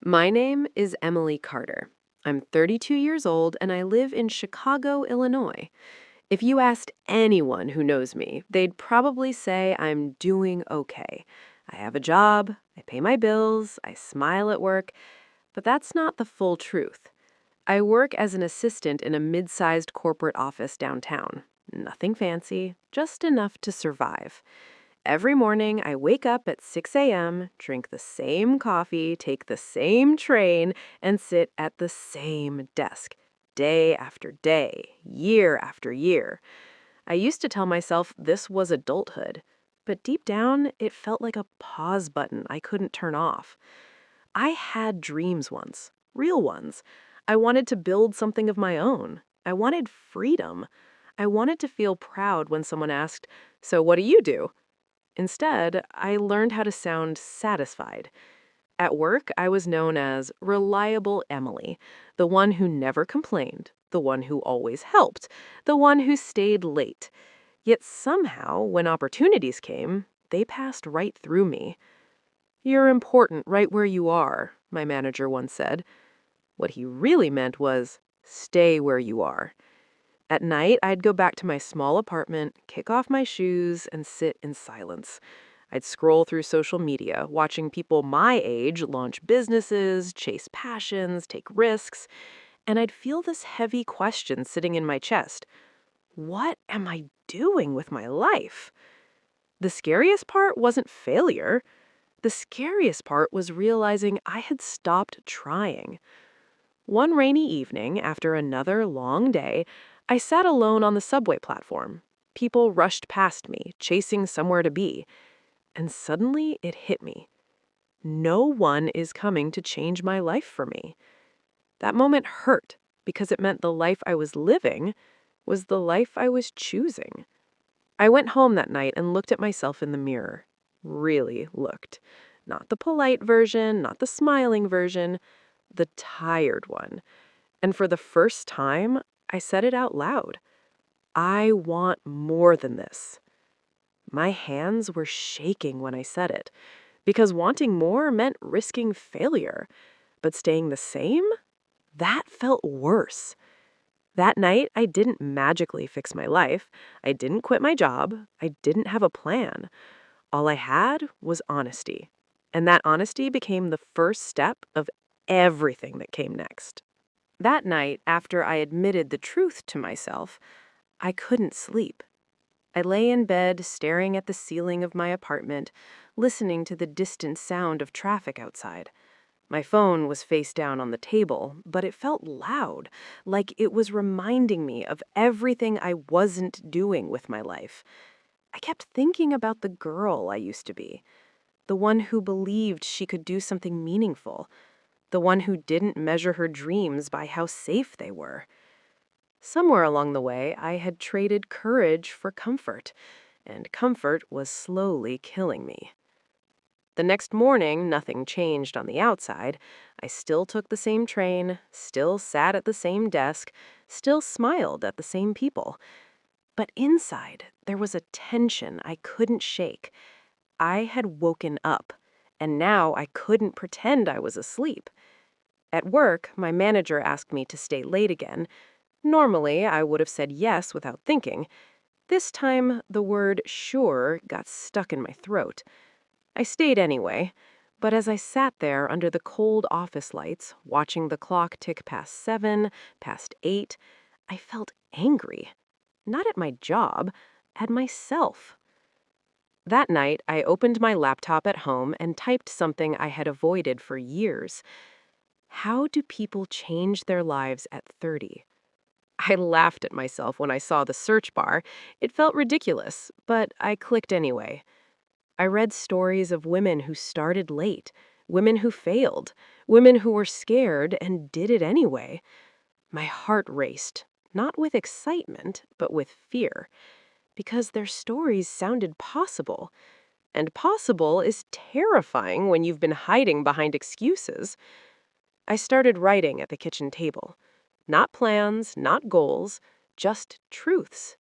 My name is Emily Carter. I'm 32 years old and I live in Chicago, Illinois. If you asked anyone who knows me, they'd probably say I'm doing okay. I have a job, I pay my bills, I smile at work, but that's not the full truth. I work as an assistant in a mid sized corporate office downtown. Nothing fancy, just enough to survive. Every morning, I wake up at 6 a.m., drink the same coffee, take the same train, and sit at the same desk, day after day, year after year. I used to tell myself this was adulthood, but deep down, it felt like a pause button I couldn't turn off. I had dreams once, real ones. I wanted to build something of my own. I wanted freedom. I wanted to feel proud when someone asked, "So, what do you do?" Instead, I learned how to sound satisfied. At work, I was known as Reliable Emily, the one who never complained, the one who always helped, the one who stayed late. Yet somehow, when opportunities came, they passed right through me. "You're important right where you are," my manager once said. What he really meant was, "Stay where you are." At night, I'd go back to my small apartment, kick off my shoes, and sit in silence. I'd scroll through social media, watching people my age launch businesses, chase passions, take risks, and I'd feel this heavy question sitting in my chest. What am I doing with my life? The scariest part wasn't failure. The scariest part was realizing I had stopped trying. One rainy evening, after another long day, I sat alone on the subway platform. People rushed past me, chasing somewhere to be, and suddenly it hit me. No one is coming to change my life for me. That moment hurt because it meant the life I was living was the life I was choosing. I went home that night and looked at myself in the mirror. Really looked. Not the polite version, not the smiling version, the tired one. And for the first time, I said it out loud. I want more than this. My hands were shaking when I said it, because wanting more meant risking failure. But staying the same? That felt worse. That night, I didn't magically fix my life. I didn't quit my job. I didn't have a plan. All I had was honesty. And that honesty became the first step of everything that came next. That night, after I admitted the truth to myself, I couldn't sleep. I lay in bed, staring at the ceiling of my apartment, listening to the distant sound of traffic outside. My phone was face down on the table, but it felt loud, like it was reminding me of everything I wasn't doing with my life. I kept thinking about the girl I used to be, the one who believed she could do something meaningful, the one who didn't measure her dreams by how safe they were. Somewhere along the way, I had traded courage for comfort, and comfort was slowly killing me. The next morning, nothing changed on the outside. I still took the same train, still sat at the same desk, still smiled at the same people. But inside, there was a tension I couldn't shake. I had woken up, and now I couldn't pretend I was asleep. At work, my manager asked me to stay late again. Normally, I would have said yes without thinking. This time, the word sure got stuck in my throat. I stayed anyway, but as I sat there under the cold office lights, watching the clock tick past 7, past 8, I felt angry. Not at my job, at myself. That night, I opened my laptop at home and typed something I had avoided for years. How do people change their lives at 30? I laughed at myself when I saw the search bar. It felt ridiculous, but I clicked anyway. I read stories of women who started late, women who failed, women who were scared and did it anyway. My heart raced, not with excitement, but with fear, because their stories sounded possible. And possible is terrifying when you've been hiding behind excuses. I started writing at the kitchen table. Not plans, not goals, just truths.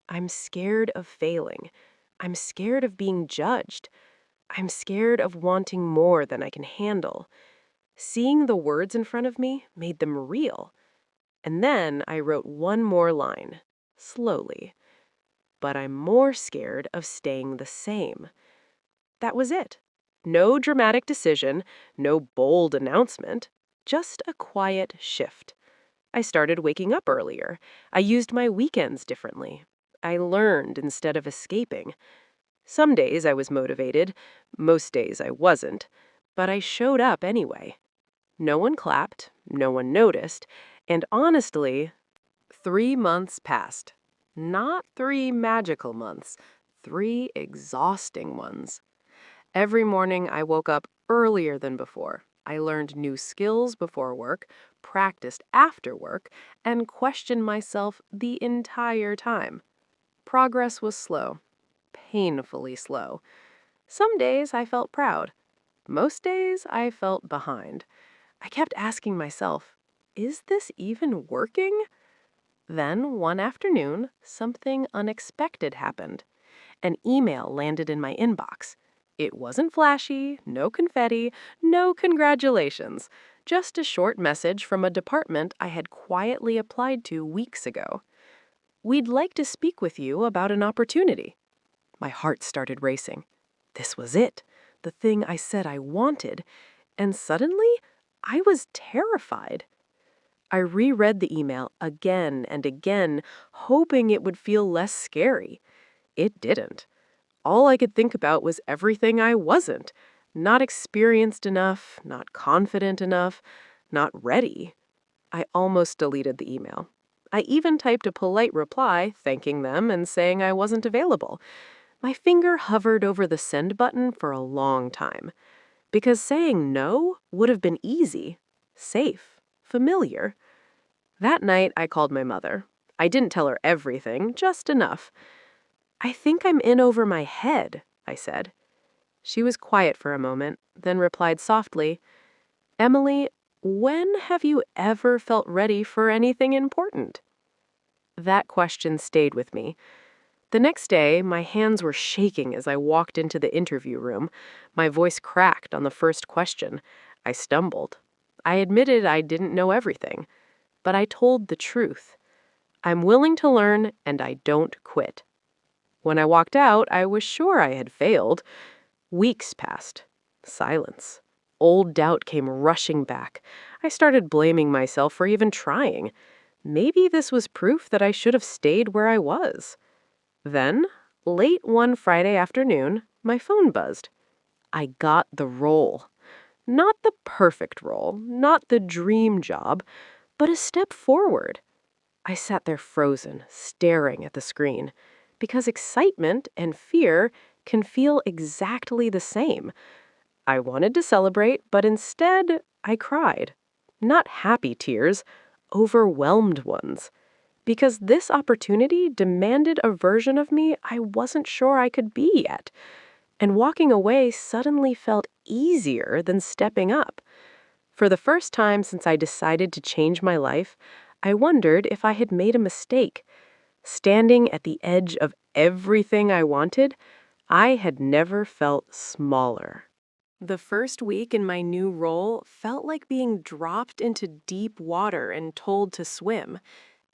I'm scared of failing. I'm scared of being judged. I'm scared of wanting more than I can handle. Seeing the words in front of me made them real. And then I wrote one more line, slowly. But I'm more scared of staying the same. That was it. No dramatic decision, no bold announcement, just a quiet shift. I started waking up earlier. I used my weekends differently. I learned instead of escaping. Some days I was motivated, most days I wasn't, but I showed up anyway. No one clapped, no one noticed, and honestly, 3 months passed. Not 3 magical months, 3 exhausting ones. Every morning I woke up earlier than before. I learned new skills before work, practiced after work, and questioned myself the entire time. Progress was slow, painfully slow. Some days I felt proud. Most days I felt behind. I kept asking myself, is this even working? Then, one afternoon, something unexpected happened. An email landed in my inbox. It wasn't flashy, no confetti, no congratulations, just a short message from a department I had quietly applied to weeks ago. "We'd like to speak with you about an opportunity." My heart started racing. This was it, the thing I said I wanted, and suddenly I was terrified. I reread the email again and again, hoping it would feel less scary. It didn't. All I could think about was everything I wasn't. Not experienced enough, not confident enough, not ready. I almost deleted the email. I even typed a polite reply, thanking them and saying I wasn't available. My finger hovered over the send button for a long time. Because saying no would have been easy, safe, familiar. That night, I called my mother. I didn't tell her everything, just enough. "I think I'm in over my head," I said. She was quiet for a moment, then replied softly, "Emily, when have you ever felt ready for anything important?" That question stayed with me. The next day, my hands were shaking as I walked into the interview room. My voice cracked on the first question. I stumbled. I admitted I didn't know everything, but I told the truth. I'm willing to learn, and I don't quit. When I walked out, I was sure I had failed. Weeks passed. Silence. Old doubt came rushing back. I started blaming myself for even trying. Maybe this was proof that I should have stayed where I was. Then, late one Friday afternoon, my phone buzzed. I got the role. Not the perfect role, not the dream job, but a step forward. I sat there frozen, staring at the screen, because excitement and fear can feel exactly the same. I wanted to celebrate, but instead, I cried. Not happy tears, overwhelmed ones. Because this opportunity demanded a version of me I wasn't sure I could be yet. And walking away suddenly felt easier than stepping up. For the first time since I decided to change my life, I wondered if I had made a mistake. Standing at the edge of everything I wanted, I had never felt smaller. The first week in my new role felt like being dropped into deep water and told to swim.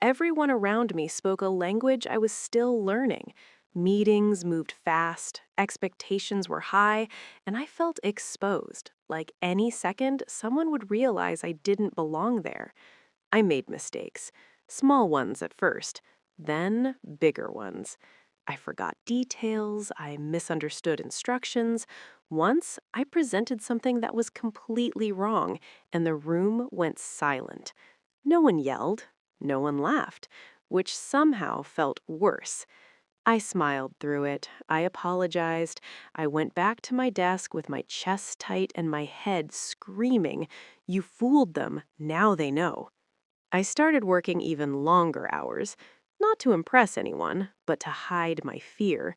Everyone around me spoke a language I was still learning. Meetings moved fast, expectations were high, and I felt exposed, like any second someone would realize I didn't belong there. I made mistakes, small ones at first, then bigger ones. I forgot details, I misunderstood instructions. Once, I presented something that was completely wrong, and the room went silent. No one yelled, no one laughed, which somehow felt worse. I smiled through it. I apologized. I went back to my desk with my chest tight and my head screaming, "You fooled them, now they know." I started working even longer hours, not to impress anyone, but to hide my fear.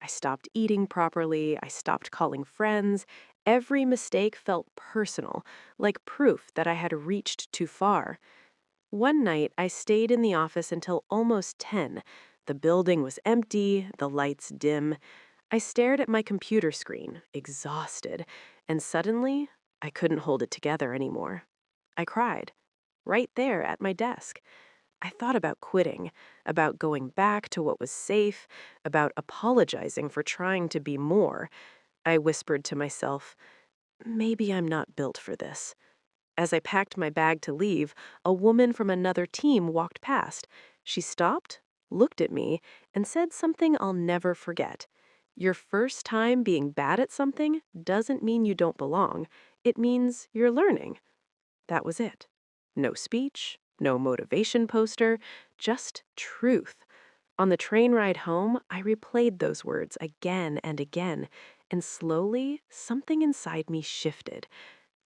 I stopped eating properly. I stopped calling friends. Every mistake felt personal, like proof that I had reached too far. One night, I stayed in the office until almost 10. The building was empty, the lights dim. I stared at my computer screen, exhausted, and suddenly, I couldn't hold it together anymore. I cried, right there at my desk. I thought about quitting, about going back to what was safe, about apologizing for trying to be more. I whispered to myself, maybe I'm not built for this. As I packed my bag to leave, a woman from another team walked past. She stopped, looked at me, and said something I'll never forget. Your first time being bad at something doesn't mean you don't belong. It means you're learning. That was it. No speech, no motivation poster, just truth. On the train ride home, I replayed those words again and again, and slowly, something inside me shifted.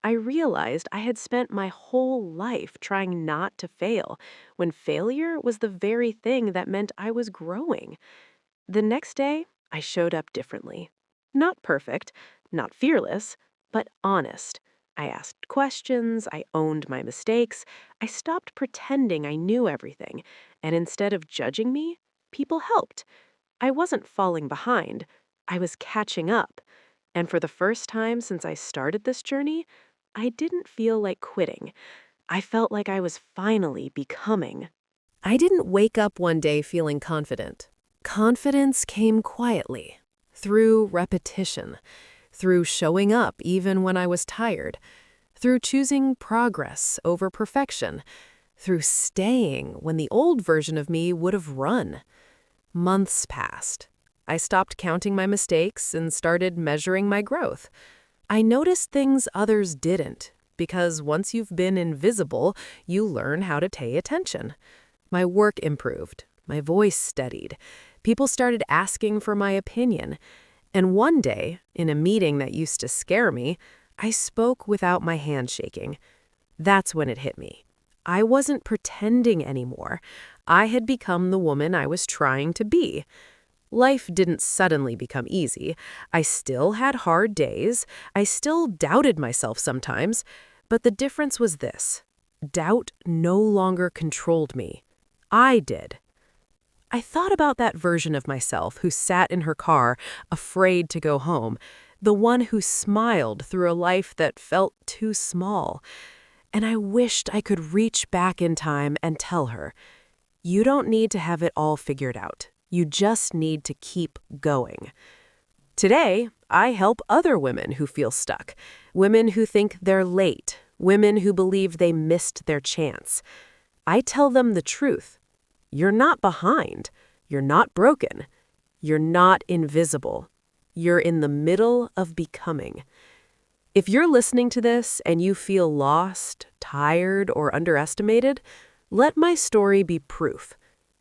I realized I had spent my whole life trying not to fail, when failure was the very thing that meant I was growing. The next day, I showed up differently. Not perfect, not fearless, but honest. I asked questions, I owned my mistakes, I stopped pretending I knew everything, and instead of judging me, people helped. I wasn't falling behind, I was catching up. And for the first time since I started this journey, I didn't feel like quitting. I felt like I was finally becoming. I didn't wake up one day feeling confident. Confidence came quietly, through repetition, through showing up even when I was tired, through choosing progress over perfection, through staying when the old version of me would have run. Months passed. I stopped counting my mistakes and started measuring my growth. I noticed things others didn't, because once you've been invisible, you learn how to pay attention. My work improved. My voice steadied. People started asking for my opinion. And one day, in a meeting that used to scare me, I spoke without my hand shaking. That's when it hit me. I wasn't pretending anymore. I had become the woman I was trying to be. Life didn't suddenly become easy. I still had hard days. I still doubted myself sometimes. But the difference was this: doubt no longer controlled me. I did. I thought about that version of myself who sat in her car, afraid to go home, the one who smiled through a life that felt too small. And I wished I could reach back in time and tell her, you don't need to have it all figured out. You just need to keep going. Today, I help other women who feel stuck, women who think they're late, women who believe they missed their chance. I tell them the truth. You're not behind. You're not broken. You're not invisible. You're in the middle of becoming. If you're listening to this and you feel lost, tired, or underestimated, let my story be proof.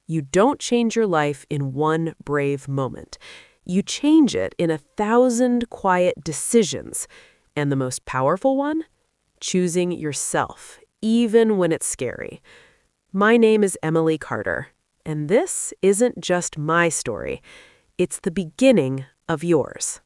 You don't change your life in one brave moment. You change it in 1,000 quiet decisions. And the most powerful one? Choosing yourself, even when it's scary. My name is Emily Carter, and this isn't just my story. It's the beginning of yours.